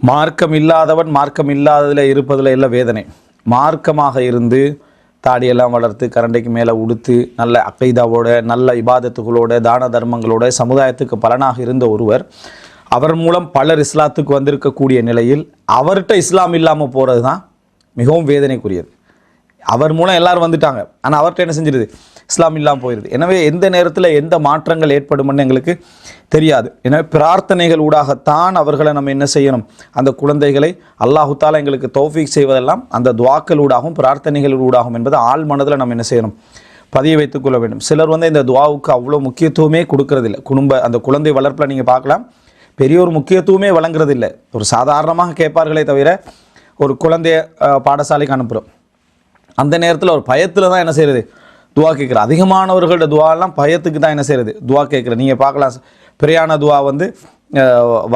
மார்க்கம் இல்லாதவன் மார்க்கம் இல்லாததில் இருப்பதில் எல்லாம் வேதனை. மார்க்கமாக இருந்து தாடியெல்லாம் வளர்த்து கரண்டைக்கு மேலே உடுத்து நல்ல அக்கைதாவோட நல்ல இபாதத்துகளோட தான தர்மங்களோட சமுதாயத்துக்கு பலனாக இருந்த ஒருவர், அவர் மூலம் பலர் இஸ்லாத்துக்கு வந்திருக்கக்கூடிய நிலையில் அவர்கிட்ட இஸ்லாம் இல்லாமல் போகிறது தான் மிகவும் வேதனைக்குரியது. அவர் மூலம் எல்லாரும் வந்துட்டாங்க, ஆனால் அவர்கிட்ட என்ன செஞ்சிருது? இஸ்லாம் இல்லாமல் போயிடுது. எனவே எந்த நேரத்தில் எந்த மாற்றங்கள் ஏற்படும்னு எங்களுக்கு தெரியாது. எனவே பிரார்த்தனைகள் ஊடாகத்தான் அவர்களை நம்ம என்ன செய்யணும்? அந்த குழந்தைகளை அல்லாஹு தாலா எங்களுக்கு தௌஃபீக் செய்வதெல்லாம் அந்த துவாக்கள் ஊடாகும் பிரார்த்தனைகள் ஊடாகும் என்பதை ஆள் மனதில் நம்ம என்ன செய்யணும்? பதிய வைத்துக் கொள்ள வேண்டும். சிலர் இந்த துவாவுக்கு அவ்வளோ முக்கியத்துவமே கொடுக்கறதில்லை. அந்த குழந்தை வளர்ப்பில் நீங்கள் பார்க்கலாம், பெரிய ஒரு முக்கியத்துவமே வழங்குறதில்லை. ஒரு சாதாரணமாக கேட்பார்களே தவிர, ஒரு குழந்தைய பாடசாலைக்கு அனுப்புகிறோம், அந்த நேரத்தில் ஒரு பயத்தில் தான் என்ன செய்கிறது? துவா கேட்குற. அதிகமானவர்களோட துவாலாம் பயத்துக்கு தான் என்ன செய்கிறது? துவா கேட்குற. நீங்கள் பார்க்கலாம், பிரியாண துவா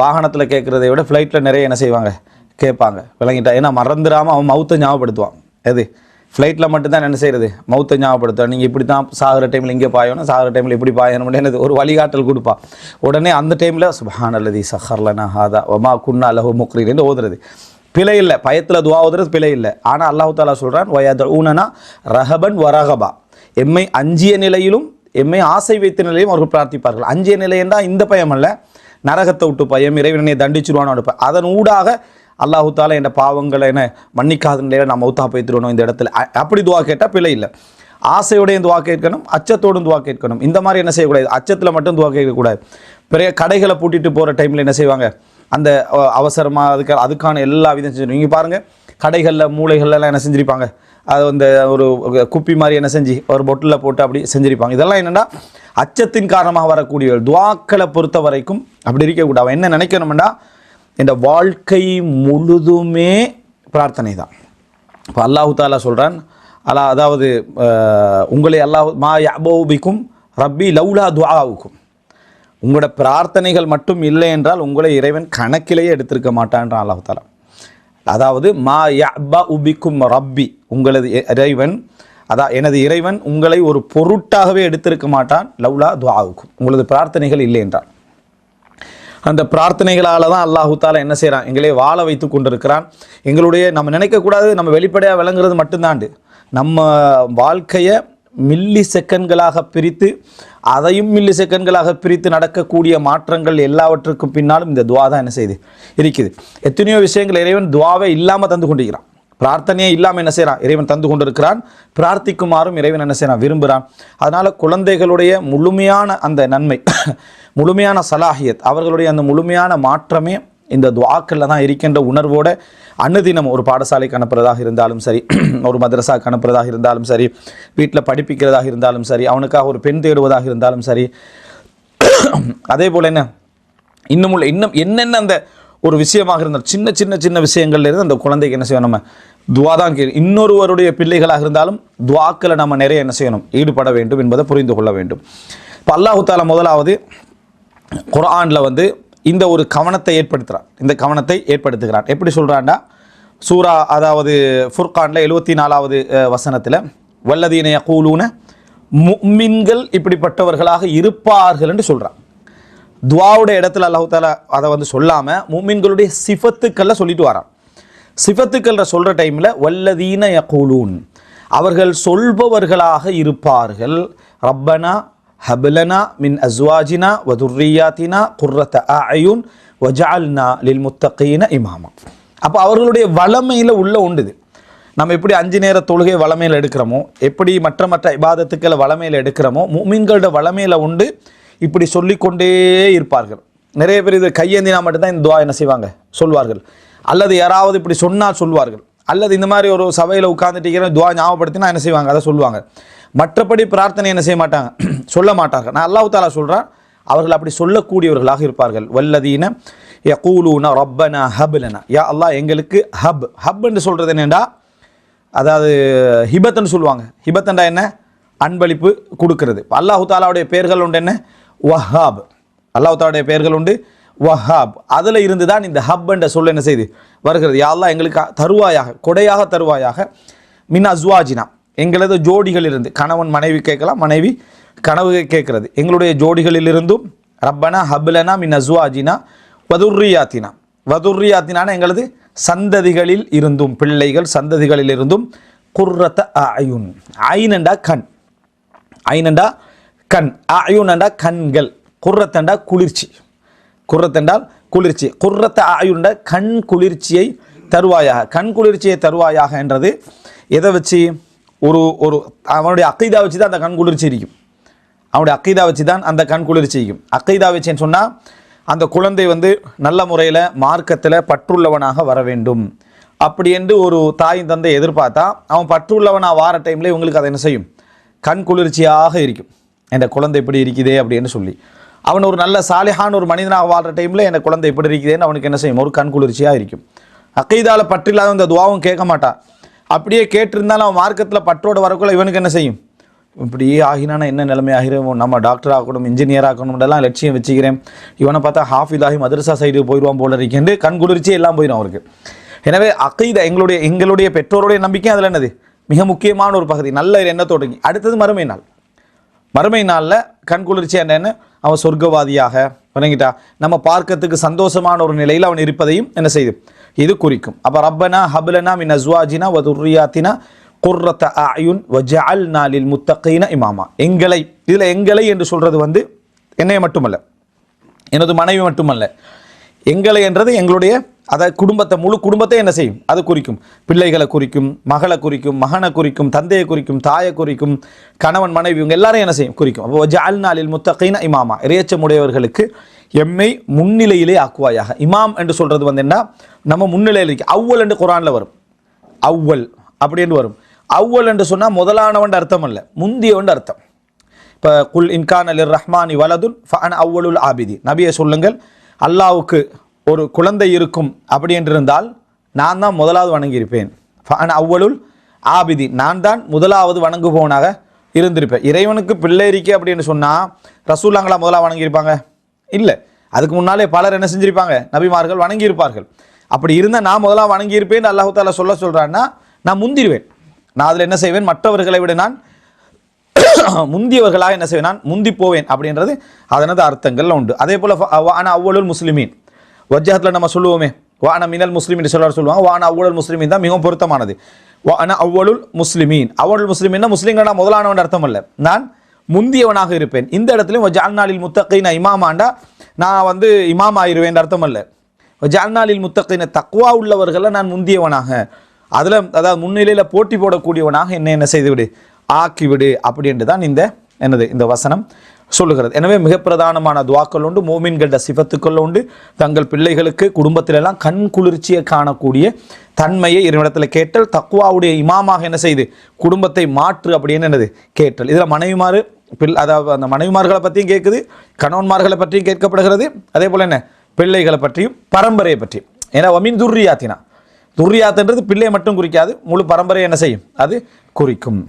வாகனத்தில் கேட்குறதை விட ஃப்ளைட்டில் நிறைய என்ன செய்வாங்க? கேட்பாங்க. விளங்கிட்டா? ஏன்னா மறந்துடாமல் அவன் மவுத்தை ஞாபகப்படுத்துவான். எது? ஃப்ளைட்டில் மட்டும்தான் என்ன செய்கிறது? மவுத்தை ஞாபகப்படுத்துவான். நீங்கள் இப்படி தான் சாகிற டைமில் இங்கே பாயணும், சாகிற டைமில் இப்படி பாயணும், என்னது ஒரு வழிகாட்டல் கொடுப்பான். உடனே அந்த டைமில் சுப்ஹானல்லதி சஹர்லனா ஹாதா வமா குன்னா லஹு முக்ரீன் ஓதுறது பிழை இல்லை. பயத்தில் துவா ஓதுறது பிழை இல்லை. ஆனால் அல்லாஹு தாலா சொல்கிறான், வயதூனனா ரஹபன் வரஹபா, எம்மை அஞ்சிய நிலையிலும் எம்மை ஆசை வைத்த நிலையும் அவர்கள் பிரார்த்திப்பார்கள். அஞ்சிய நிலை என்றால் இந்த பயம் அல்ல, நரகத்தை விட்டு பயம், இறைவனை தண்டிச்சிருவானோட பயம். அதன் ஊடாக அல்லாஹு தாலா என்ற பாவங்களை என்ன மன்னிக்காத நிலையில் நான் மௌத்தா போய்த்துருவணும் இந்த இடத்துல. அப்படி துவா கேட்டால் பிழை இல்லை. ஆசையோடையும் துவா கேட்கணும், அச்சத்தோடும் துவா கேட்கணும். இந்த மாதிரி என்ன செய்யக்கூடாது? அச்சத்தில் மட்டும் துவா கேட்கக்கூடாது. பெரிய கடைகளை பூட்டிட்டு போகிற டைமில் என்ன செய்வாங்க? அந்த அவசரமாக அதுக்கான எல்லா விதம் செஞ்சு. நீங்கள் பாருங்கள், கடைகளில் மூளைகள்லாம் என்ன செஞ்சுருப்பாங்க? அது ஒரு குப்பி மாதிரி என்ன செஞ்சு ஒரு பொட்டில் போட்டு அப்படி செஞ்சுருப்பாங்க. இதெல்லாம் என்னென்னா அச்சத்தின் காரணமாக வரக்கூடிய துவாக்களை பொறுத்த வரைக்கும் அப்படி இருக்கக்கூடாது. அவன் என்ன நினைக்கணும்னா, இந்த வாழ்க்கை முழுதுமே பிரார்த்தனை தான். இப்போ அல்லாஹு தாலா சொல்கிறான், அதாவது உங்களை அல்லாஹ் மா யபௌபிக்கும் ரப்பி லவ்லா துஆவுக்கும், உங்களோட பிரார்த்தனைகள் மட்டும் இல்லை என்றால் உங்களை இறைவன் கணக்கிலேயே எடுத்திருக்க மாட்டான்றான் அல்லாஹு தாலா. அதாவது மா யபௌபிக்கும் ரப்பி, உங்களது இறைவன், எனது இறைவன் உங்களை ஒரு பொருட்டாகவே எடுத்திருக்க மாட்டான் லவ்லா துஆவுக்கும், உங்களது பிரார்த்தனைகள் இல்லை என்றால். அந்த பிரார்த்தனைகளால் தான் அல்லாஹு தாலா என்ன செய்கிறான்? எங்களே வாழ வைத்து கொண்டிருக்கிறான். எங்களுடைய நம்ம நினைக்கக்கூடாது, நம்ம வெளிப்படையாக விளங்குறது மட்டும்தாண்டு. நம்ம வாழ்க்கையை மில்லி செகண்ட்களாக பிரித்து, அதையும் மில்லி செகண்ட்களாக பிரித்து நடக்கக்கூடிய மாற்றங்கள் எல்லாவற்றுக்கும் பின்னாலும் இந்த துவா தான் என்ன செய்யுது? இருக்குது. எத்தனையோ விஷயங்கள் இறைவன் துவாவே இல்லாமல் தந்து கொண்டிருக்கிறான். பிரார்த்தனையே இல்லாமல் என்ன செய்கிறான்? இறைவன் தந்து கொண்டிருக்கிறான். பிரார்த்திக்குமாறும் இறைவன் என்ன செய்கிறான்? விரும்புகிறான். அதனால் குழந்தைகளுடைய முழுமையான அந்த நன்மை, முழுமையான சலாஹியத், அவர்களுடைய அந்த முழுமையான மாற்றமே இந்த துவாக்களில் தான் இருக்கின்ற உணர்வோடு அனுதினம் ஒரு பாடசாலைக்கு அனுப்புறதாக இருந்தாலும் சரி, ஒரு மதரசாவுக்கு அனுப்புறதாக இருந்தாலும் சரி, வீட்டில் படிப்பிக்கிறதாக இருந்தாலும் சரி, அவனுக்காக ஒரு பெண் தேடுவதாக இருந்தாலும் சரி, அதே போல் இன்னும் என்னென்ன அந்த ஒரு விஷயமாக இருந்தால் சின்ன சின்ன சின்ன விஷயங்கள்ல இருந்து அந்த குழந்தைக்கு என்ன செய்யணும்? நம்ம துவா தான் கேட்கணும். இன்னொருவருடைய பிள்ளைகளாக இருந்தாலும் துவாக்களை நம்ம நிறைய என்ன செய்யணும்? ஈடுபட வேண்டும் என்பதை புரிந்து கொள்ள வேண்டும். இப்போ அல்லாஹு தாலா முதலாவது குர்ஆனில் இந்த ஒரு கவனத்தை ஏற்படுத்துகிறான். இந்த கவனத்தை ஏற்படுத்துகிறான். எப்படி சொல்கிறான்டா, சூரா அதாவது ஃபுர்கானில் 74வது வசனத்தில், வல்லதீன யகூலூன, முஃமின்கள் இப்படிப்பட்டவர்களாக இருப்பார்கள் என்று சொல்கிறான். துவாவுடைய இடத்துல அல்லாஹு தாலா அதை சொல்லாமல் முஃமின்களுடைய சிஃபத்துக்களில் சொல்லிட்டு வரான். சிஃபத்துக்களில் சொல்கிற டைமில் வல்லதீன யகூலூன், அவர்கள் சொல்பவர்களாக இருப்பார்கள், ரப்பனா ஹப்லனா மின் அஸ்வாஜினா வதுர்ரியாத்தினா குர்ரத அயுன் வஜஅல்னா லில் முத்தகீன இமாமா. அப்போ அவர்களுடைய வளமையில் உள்ள உண்டுது. நம்ம எப்படி 5 நேர தொழுகை வளமையில் எடுக்கிறோமோ, எப்படி மற்ற இபாதத்துக்களை வளமையில் எடுக்கிறோமோ, முஃமின்களோட வளமையில் உண்டு. இப்படி சொல்லிக்கொண்டே இருப்பார்கள். நிறைய பேர் இது கையேந்தினா மட்டும்தான் இந்த துவா என்ன செய்வாங்க? சொல்வார்கள். அல்லது யாராவது இப்படி சொன்னால் சொல்வார்கள். அல்லது இந்த மாதிரி ஒரு சபையில் உட்கார்ந்துட்டு துவா ஞாபகப்படுத்தினா என்ன செய்வாங்க? அதை சொல்லுவாங்க. மற்றபடி பிரார்த்தனை என்ன செய்ய மாட்டாங்க? சொல்ல மாட்டார்கள். நான் அல்லாஹ் தாலா சொல்கிறான், அவர்கள் அப்படி சொல்லக்கூடியவர்களாக இருப்பார்கள். வல்லதீன யகூலூன ரப்பனா ஹப்லனா, யா அல்லாஹ் எங்களுக்கு ஹப் என்று சொல்கிறது என்னென்னா, அதாவது ஹிபத்துன்னு சொல்லுவாங்க. ஹிபத்தண்டா என்ன? அன்பளிப்பு கொடுக்கிறது. அல்லாஹு தாலாவுடைய பெயர்கள் உண்டு என்ன? வஹாப். அல்லாஹு தாலாவுடைய பெயர்கள் உண்டு வஹாப். அதில் இருந்து தான் இந்த ஹப் என்ற சொல்ல என்ன செய்து வருகிறது? யா அல்லாஹ் எங்களுக்கு தருவாயாக, கொடையாக தருவாயாக, மின் அஸ்வாஜினா, எங்களது ஜோடிகளிலிருந்து, கணவன் மனைவி கேட்கலாம், மனைவி கனவு கேட்கிறது, எங்களுடைய ஜோடிகளிலிருந்தும், ரப்பனா ஹப்லனா மின் அஸ்வாஜினா வதுர்ரியாத்தினா, வதுர்ரியாத்தினான எங்களது சந்ததிகளில் இருந்தும், பிள்ளைகள் சந்ததிகளில் இருந்தும், குர்ரத்த அயுன், ஐனண்டா கண், ஐனண்டா கண், அயுனண்டா கண்கள், குர்ரத்தண்டா குளிர்ச்சி, குர்ரத்தென்றால் குளிர்ச்சி, குர்ரத்த அயுண்ட கண் குளிர்ச்சியை தருவாயாக, கண் குளிர்ச்சியை தருவாயாக என்றது எதை வச்சு? ஒரு ஒரு அவனுடைய அக்கீதா வச்சு தான் அந்த கண் குளிர்ச்சி இருக்கும், அவனுடைய அக்கீதா வச்சு தான் அந்த கண் குளிர்ச்சி இருக்கும். அக்கீதா வச்சுன்னு சொன்னால் அந்த குழந்தை நல்ல முறையில் மார்க்கத்தில் பற்றுள்ளவனாக வர வேண்டும் அப்படி என்று ஒரு தாயின் தந்தை எதிர்பார்த்தா அவன் பற்றுள்ளவனாக வார டைமில் இவங்களுக்கு அதை என்ன செய்யும்? கண் குளிர்ச்சியாக இருக்கும். என் குழந்தை எப்படி இருக்குதே அப்படின்னு சொல்லி அவன் ஒரு நல்ல சாலிஹான் ஒரு மனிதனாக வாழ்கிற டைமில் என் குழந்தை எப்படி இருக்குதுன்னு அவனுக்கு என்ன செய்யும்? ஒரு கண் குளிர்ச்சியாக இருக்கும். அக்கீதால பற்றில்லாத அந்த துவாவும் கேட்க மாட்டான். அப்படியே கேட்டிருந்தாலும் அவன் மார்க்கத்தில் பற்றோடு வரக்குள்ள இவனுக்கு என்ன செய்யும்? இப்படியே ஆகினானா என்ன நிலைமை ஆகிறோம், நம்ம டாக்டர் ஆகணும், இன்ஜினியர் ஆகணும்லாம் லட்சியம் வச்சுக்கிறேன், இவனை பார்த்தா ஹாஃபிதாகி மதரசா சைடு போயிடுவான் போல இருக்கேன், கண் குளிர்ச்சியே எல்லாம் போயிடும் அவருக்கு. எனவே அக்கீதா எங்களுடைய பெற்றோருடைய நம்பிக்கை அதில் என்னது மிக முக்கியமான ஒரு பகுதி. நல்ல எண்ணத்தோடு. அடுத்தது மறுமை நாள். மறுமை நாளில் கண் குளிர்ச்சி என்னன்னு அவன் சொர்க்கவாதியாக வணங்கிட்டா நம்ம பார்க்கறதுக்கு சந்தோஷமான ஒரு நிலையில் அவன் இருப்பதையும் என்ன செய்து இது குறிக்கும். அப்போ ரப்பனா ஹப்லனா மின் அஸ்வாஜினா வ துர்ரியாத்தினா குர்ரத்த அயுன் வஜஅல்னா லில் முத்தகீன இமாமா. எங்களை, இதில் எங்களை என்று சொல்கிறது என்னைய மட்டுமல்ல, எனது மனைவி மட்டுமல்ல, எங்களை என்றது எங்களுடைய அதை குடும்பத்தை, முழு குடும்பத்தை என்ன செய்யும்? அது குறிக்கும். பிள்ளைகளை குறிக்கும், மகளை குறிக்கும், மகனை குறிக்கும், தந்தையை குறிக்கும், தாயை குறிக்கும், கணவன் மனைவி இவங்க எல்லாரும் என்ன செய்யும்? குறிக்கும். அப்போ வஜஅல்னா லில் முத்தகீன இமாமா, இறையச்சமுடையவர்களுக்கு எம்மை முன்னிலையிலே ஆக்குவாயாக. இமாம் என்று சொல்றது என்ன? நம்ம முன்னிலையில் இருக்கு. அவ்வல் என்று குர்ஆனில் வரும், அவ்வல் அப்படின்னு வரும். அவ்வல் என்று சொன்னால் முதலானவன் அர்த்தம் அல்ல, முந்தியவன் அர்த்தம். இப்போ குல் இன்கான லிர் ரஹ்மானி வலதுன் ஃபஅன அவ்வலுல் ஆபிதி, நபியை சொல்லுங்கள் அல்லாவுக்கு ஒரு குழந்தை இருக்கும் அப்படி என்றிருந்தால் நான் தான் முதலாவது வணங்கியிருப்பேன். ஃபஅன அவ்வலுல் ஆபிதி, நான் தான் முதலாவது வணங்குபவனாக இருந்திருப்பேன். இறைவனுக்கு பிள்ளை இருக்கே அப்படின்னு சொன்னால் ரசூலாங்களா முதலாக வணங்கியிருப்பாங்க? இல்லை, அதுக்கு முன்னாலே பலர் என்ன செஞ்சிருப்பாங்க? நபிமார்கள் வணங்கியிருப்பார்கள். அப்படி இருந்தால் நான் முதலாக வணங்கியிருப்பேன் அல்லாஹ் தஆலா சொல்கிறான்னா நான் முந்திருவேன். நான் அதில் என்ன செய்வேன்? மற்றவர்களை விட நான் முந்தியவர்களாக என்ன செய்வேன்? நான் முந்தி போவேன் அப்படின்றது அதனது அர்த்தங்கள் உண்டு. அதே போல் வான அவ்வளுல் முஸ்லிமீன், வஜ்ஜஹத்தில் நம்ம சொல்லுவோமே வான மினல் முஸ்லிமின் சொல்லுவாங்க, வான அவ்வளுல் முஸ்லிமீன் தான் மிகவும் பொருத்தமானது. வான அவ்வளுல் முஸ்லிமீன், அவ்வளுல் முஸ்லிமீன்னா முஸ்லிம்களா முதலானவன் அர்த்தம் அல்ல, நான் முந்தியவனாக இருப்பேன். இந்த இடத்துலையும் வஜஅல்னா லில் முத்தகீன இமாமாண்டா நான் இமாம் ஆயிருவேன் அர்த்தம் அல்ல. வஜஅல்னா லில் முத்தகீன தக்வா உள்ளவர்களை நான் முந்தியவனாக, அதில் அதாவது முன்னிலையில் போட்டி போடக்கூடியவனாக என்ன செய்துவிடு, ஆக்கிவிடு அப்படின்ட்டு தான் இந்த வசனம் சொல்லுகிறது. எனவே மிக பிரதானமான துவாக்கள் உண்டு, மோமின்கள சிஃபத்துக்கள் உண்டு. தங்கள் பிள்ளைகளுக்கு குடும்பத்திலெல்லாம் கண் குளிர்ச்சியை காணக்கூடிய தன்மையை இறைவனிடத்தில் கேட்டல், தக்வாவுடைய இமாமாக என்ன செய்து குடும்பத்தை மாற்று அப்படின்னு என்னது கேட்டல். இதில் மனைவிமாறு அதாவது அந்த மனைவிமார்களை பற்றியும் கேட்குது, கணவன்மார்களை பற்றியும் கேட்கப்படுகிறது. அதே போல் என்ன பிள்ளைகளை பற்றியும் பரம்பரையை பற்றியும். ஏன்னா வமின் துர்ரியாத்தினா, துர்ரியாத்துன்றது பிள்ளையை மட்டும் குறிக்காது, முழு பரம்பரையை என்ன செய்யும்? அது குறிக்கும்.